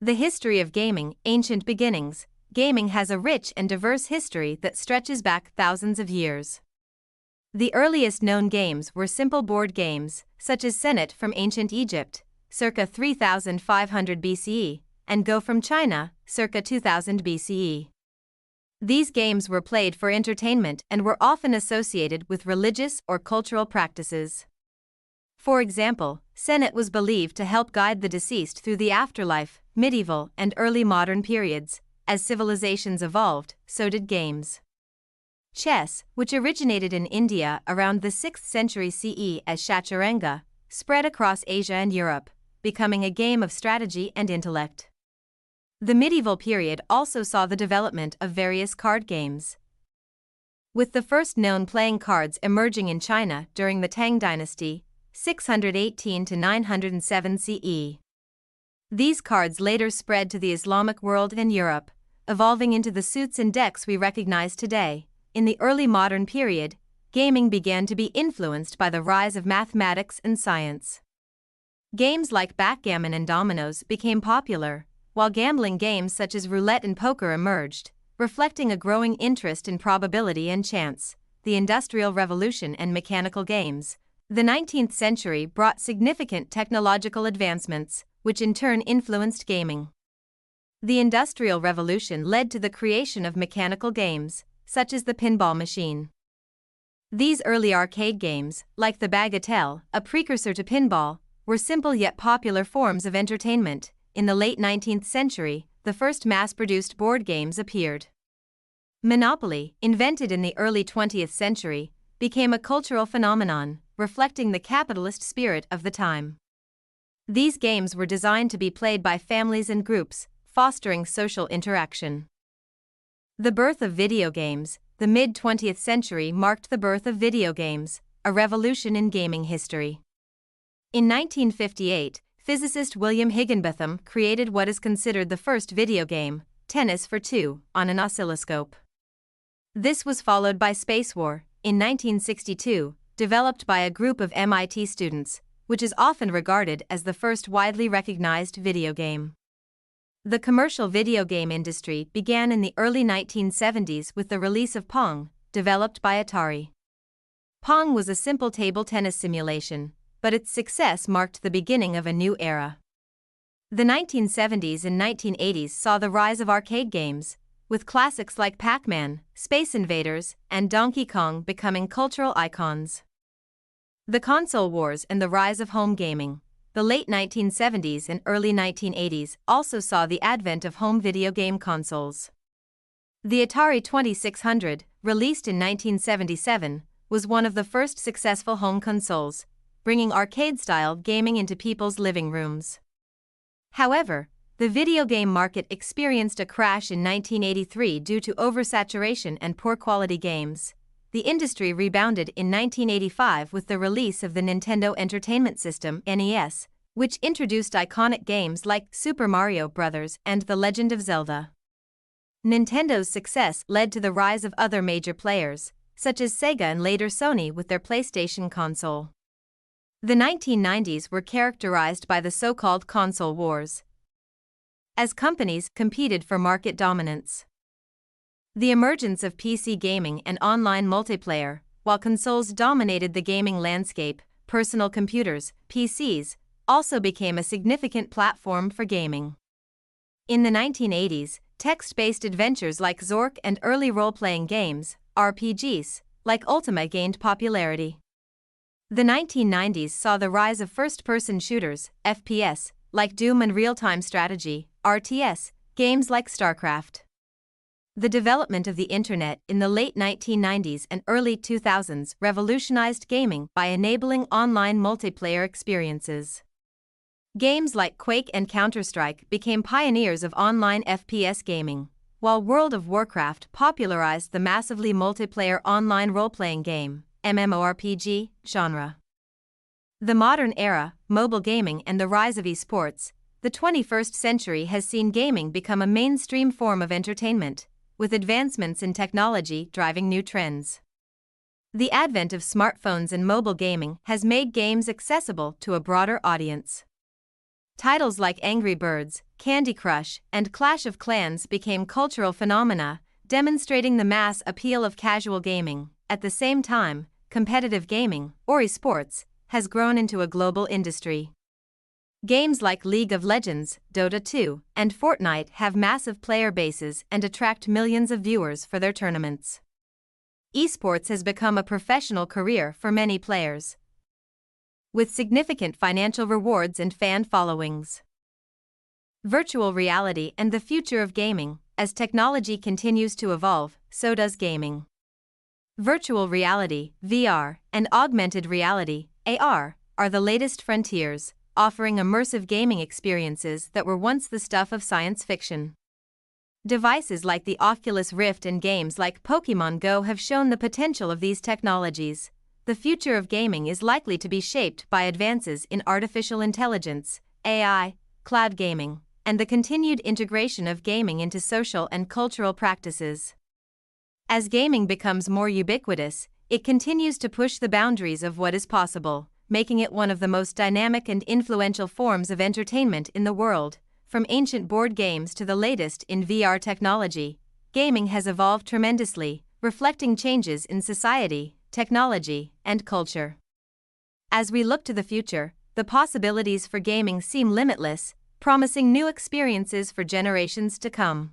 The history of gaming, ancient beginnings. Gaming has a rich and diverse history that stretches back thousands of years. The earliest known games were simple board games, such as Senet from ancient Egypt, circa 3500 BCE, and Go from China, circa 2000 BCE. These games were played for entertainment and were often associated with religious or cultural practices. For example, Senet was believed to help guide the deceased through the afterlife. Medieval and early modern periods. As civilizations evolved, so did games. Chess, which originated in India around the 6th century CE as Chaturanga, spread across Asia and Europe, becoming a game of strategy and intellect. The medieval period also saw the development of various card games, with the first known playing cards emerging in China during the Tang dynasty, 618 to 907 CE. These cards later spread to the Islamic world and Europe, evolving into the suits and decks we recognize today. In the early modern period, gaming began to be influenced by the rise of mathematics and science. Games like backgammon and dominoes became popular, while gambling games such as roulette and poker emerged, reflecting a growing interest in probability and chance. The Industrial Revolution and mechanical games. The 19th century brought significant technological advancements, which in turn influenced gaming. The Industrial Revolution led to the creation of mechanical games, such as the pinball machine. These early arcade games, like the Bagatelle, a precursor to pinball, were simple yet popular forms of entertainment. In the late 19th century, the first mass-produced board games appeared. Monopoly, invented in the early 20th century, became a cultural phenomenon, reflecting the capitalist spirit of the time. These games were designed to be played by families and groups, fostering social interaction. The birth of video games. The mid-20th century marked the birth of video games, a revolution in gaming history. In 1958, physicist William Higginbotham created what is considered the first video game, Tennis for Two, on an oscilloscope. This was followed by Spacewar, in 1962, developed by a group of MIT students, which is often regarded as the first widely recognized video game. The commercial video game industry began in the early 1970s with the release of Pong, developed by Atari. Pong was a simple table tennis simulation, but its success marked the beginning of a new era. The 1970s and 1980s saw the rise of arcade games, with classics like Pac-Man, Space Invaders, and Donkey Kong becoming cultural icons. The console wars and the rise of home gaming. The late 1970s and early 1980s also saw the advent of home video game consoles. The Atari 2600, released in 1977, was one of the first successful home consoles, bringing arcade-style gaming into people's living rooms. However, the video game market experienced a crash in 1983 due to oversaturation and poor quality games. The industry rebounded in 1985 with the release of the Nintendo Entertainment System (NES), which introduced iconic games like Super Mario Bros. And The Legend of Zelda. Nintendo's success led to the rise of other major players, such as Sega and later Sony with their PlayStation console. The 1990s were characterized by the so-called console wars, as companies competed for market dominance. The emergence of PC gaming and online multiplayer. While consoles dominated the gaming landscape, personal computers, PCs, also became a significant platform for gaming. In the 1980s, text-based adventures like Zork and early role-playing games, RPGs, like Ultima gained popularity. The 1990s saw the rise of first-person shooters, FPS, like Doom and real-time strategy, RTS, games like Starcraft. The development of the Internet in the late 1990s and early 2000s revolutionized gaming by enabling online multiplayer experiences. Games like Quake and Counter-Strike became pioneers of online FPS gaming, while World of Warcraft popularized the massively multiplayer online role-playing game, MMORPG, genre. The modern era, mobile gaming and the rise of esports. The 21st century has seen gaming become a mainstream form of entertainment, with advancements in technology driving new trends. The advent of smartphones and mobile gaming has made games accessible to a broader audience. Titles like Angry Birds, Candy Crush, and Clash of Clans became cultural phenomena, demonstrating the mass appeal of casual gaming. At the same time, competitive gaming, or esports, has grown into a global industry. Games like League of Legends, Dota 2, and Fortnite have massive player bases and attract millions of viewers for their tournaments. Esports has become a professional career for many players, with significant financial rewards and fan followings. Virtual reality and the future of gaming. As technology continues to evolve, so does gaming. Virtual reality, VR, and augmented reality, AR, are the latest frontiers, offering immersive gaming experiences that were once the stuff of science fiction. Devices like the Oculus Rift and games like Pokémon Go have shown the potential of these technologies. The future of gaming is likely to be shaped by advances in artificial intelligence, AI, cloud gaming, and the continued integration of gaming into social and cultural practices. As gaming becomes more ubiquitous, it continues to push the boundaries of what is possible, making it one of the most dynamic and influential forms of entertainment in the world. From ancient board games to the latest in VR technology, gaming has evolved tremendously, reflecting changes in society, technology, and culture. As we look to the future, the possibilities for gaming seem limitless, promising new experiences for generations to come.